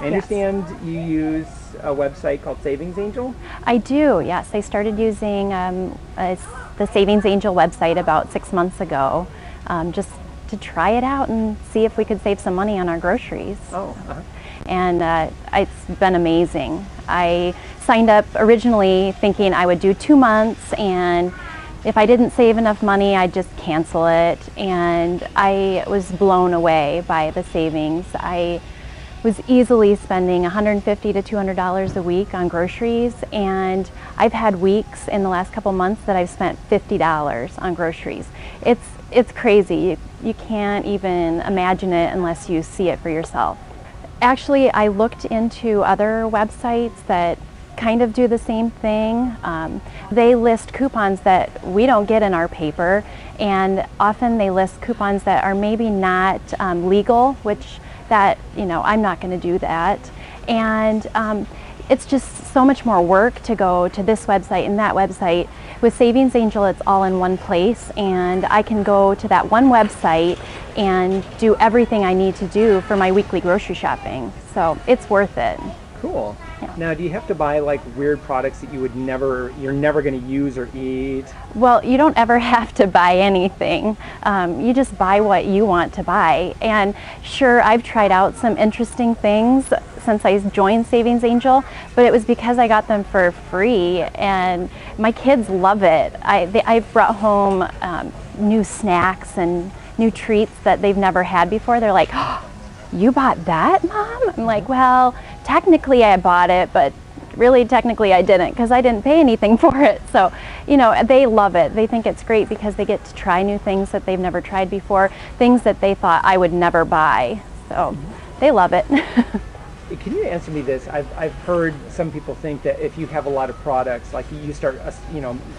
I understand you use a website called SavingsAngel? I do, yes. I started using the SavingsAngel website about 6 months ago, just to try it out and see if we could save some money on our groceries. Oh, And it's been amazing. I signed up originally thinking I would do 2 months, and if I didn't save enough money, I'd just cancel it. And I was blown away by the savings. I was easily spending $150 to $200 a week on groceries, and I've had weeks in the last couple months that I've spent $50 on groceries. It's crazy. You can't even imagine it unless you see it for yourself. Actually, I looked into other websites that kind of do the same thing. They list coupons that we don't get in our paper, and often they list coupons that are maybe not legal, which I'm not going to do that. And it's just so much more work to go to this website and that website. With SavingsAngel, it's all in one place, and I can go to that one website and do everything I need to do for my weekly grocery shopping. So it's worth it. Cool. Yeah. Now, do you have to buy like weird products that you're never going to use or eat? Well, you don't ever have to buy anything. You just buy what you want to buy. And sure, I've tried out some interesting things since I joined SavingsAngel, but it was because I got them for free, and my kids love it. I've brought home new snacks and new treats that they've never had before. They're like, "Oh, you bought that, Mom?" I'm like, well, technically I bought it, but really technically I didn't, because I didn't pay anything for it. So, they love it. They think it's great because they get to try new things that they've never tried before, things that they thought I would never buy. So they love it. Can you answer me this? I've heard some people think that if you have a lot of products, like you start,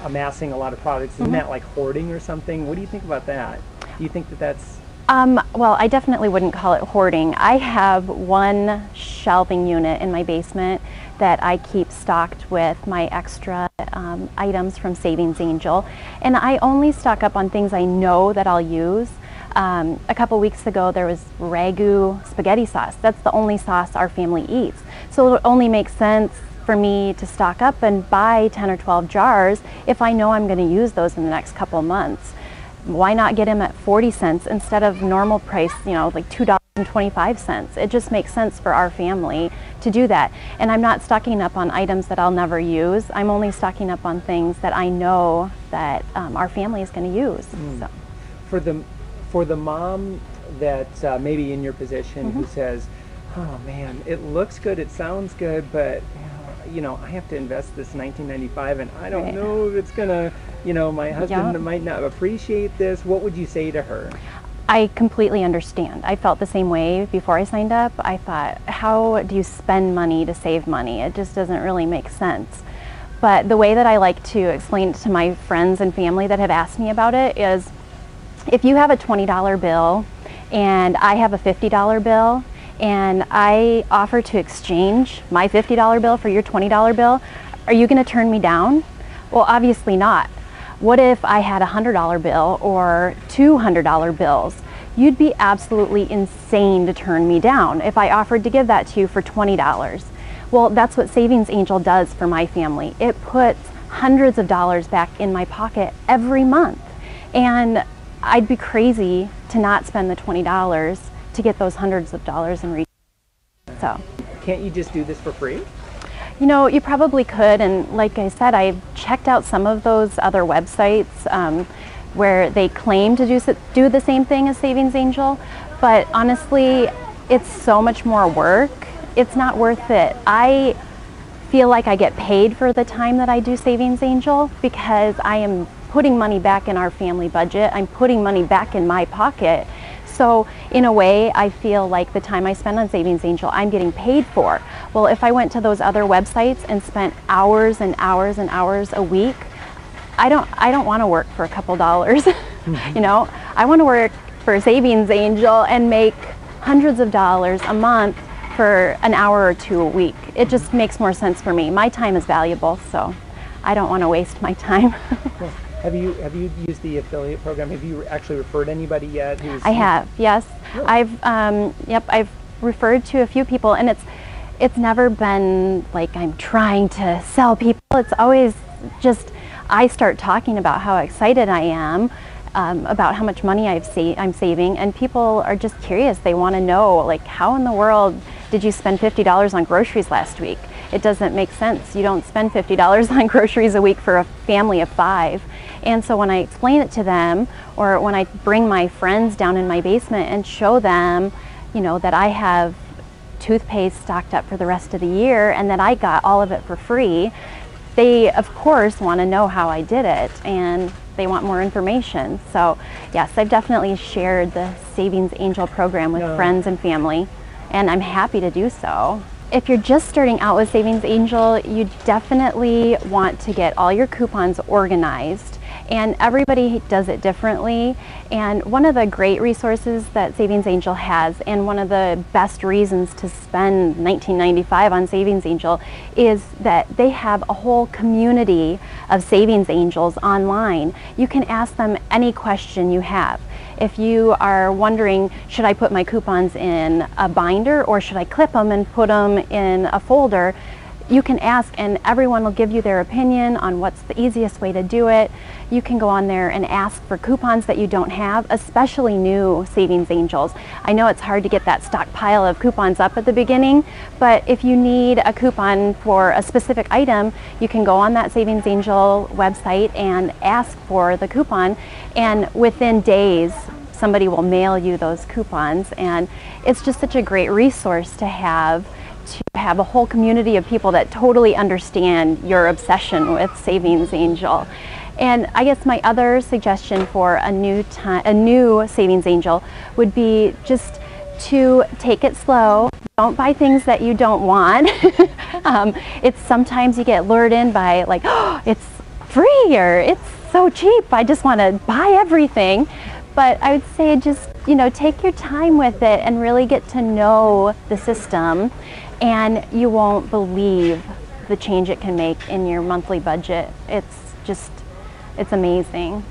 amassing a lot of products, isn't that like hoarding or something? What do you think about that? Do you think that that's... Well, I definitely wouldn't call it hoarding. I have one shelving unit in my basement that I keep stocked with my extra items from SavingsAngel, and I only stock up on things I know that I'll use. A couple weeks ago there was ragu spaghetti sauce. That's the only sauce our family eats. So it only makes sense for me to stock up and buy 10 or 12 jars if I know I'm going to use those in the next couple months. Why not get them at 40 cents instead of normal price, like $2.25? It just makes sense for our family to do that. And I'm not stocking up on items that I'll never use. I'm only stocking up on things that I know that our family is going to use. So. For the mom that maybe in your position who says, "Oh man, it looks good, it sounds good, but I have to invest this $19.95, and I don't know if it's gonna, my husband might not appreciate this." What would you say to her? I completely understand. I felt the same way before I signed up. I thought, how do you spend money to save money? It just doesn't really make sense. But the way that I like to explain it to my friends and family that have asked me about it is, if you have a $20 bill and I have a $50 bill, and I offer to exchange my $50 bill for your $20 bill, are you going to turn me down? Well, obviously not. What if I had a $100 bill or $200 bills? You'd be absolutely insane to turn me down if I offered to give that to you for $20. Well, that's what SavingsAngel does for my family. It puts hundreds of dollars back in my pocket every month. And I'd be crazy to not spend the $20 to get those hundreds of dollars in return. So, can't you just do this for free? You probably could, and like I said, I've checked out some of those other websites where they claim to do the same thing as SavingsAngel, but honestly, it's so much more work. It's not worth it. I feel like I get paid for the time that I do SavingsAngel because I am putting money back in our family budget. I'm putting money back in my pocket. So in a way, I feel like the time I spend on SavingsAngel, I'm getting paid for. Well, if I went to those other websites and spent hours and hours and hours a week, I don't want to work for a couple dollars. I want to work for SavingsAngel and make hundreds of dollars a month for an hour or two a week. It just makes more sense for me. My time is valuable, so I don't want to waste my time. Cool. Have you used the affiliate program? Have you actually referred anybody yet? I have, yes. Really? I've referred to a few people, and It's never been like I'm trying to sell people. It's always just I start talking about how excited I am about how much money I'm saving, and people are just curious. They want to know, like, how in the world did you spend $50 on groceries last week? It doesn't make sense. You don't spend $50 on groceries a week for a family of 5. And so when I explain it to them, or when I bring my friends down in my basement and show them, you know, that I have toothpaste stocked up for the rest of the year and that I got all of it for free, they of course want to know how I did it, and they want more information. So yes, I've definitely shared the Savings Angel program with friends and family, and I'm happy to do so. If you're just starting out with Savings Angel, you definitely want to get all your coupons organized, and everybody does it differently. And one of the great resources that Savings Angel has, and one of the best reasons to spend $19.95 on Savings Angel, is that they have a whole community of Savings Angels online. You can ask them any question you have. If you are wondering, should I put my coupons in a binder or should I clip them and put them in a folder, you can ask and everyone will give you their opinion on what's the easiest way to do it. You can go on there and ask for coupons that you don't have, especially new Savings Angels. I know it's hard to get that stockpile of coupons up at the beginning, but if you need a coupon for a specific item, you can go on that Savings Angel website and ask for the coupon, and within days somebody will mail you those coupons. And it's just such a great resource to have a whole community of people that totally understand your obsession with Savings Angel. And I guess my other suggestion for a new Savings Angel would be just to take it slow. Don't buy things that you don't want. It's sometimes you get lured in by like, oh, it's free or it's so cheap, I just want to buy everything. But I would say just, you know, take your time with it and really get to know the system, and you won't believe the change it can make in your monthly budget. It's amazing.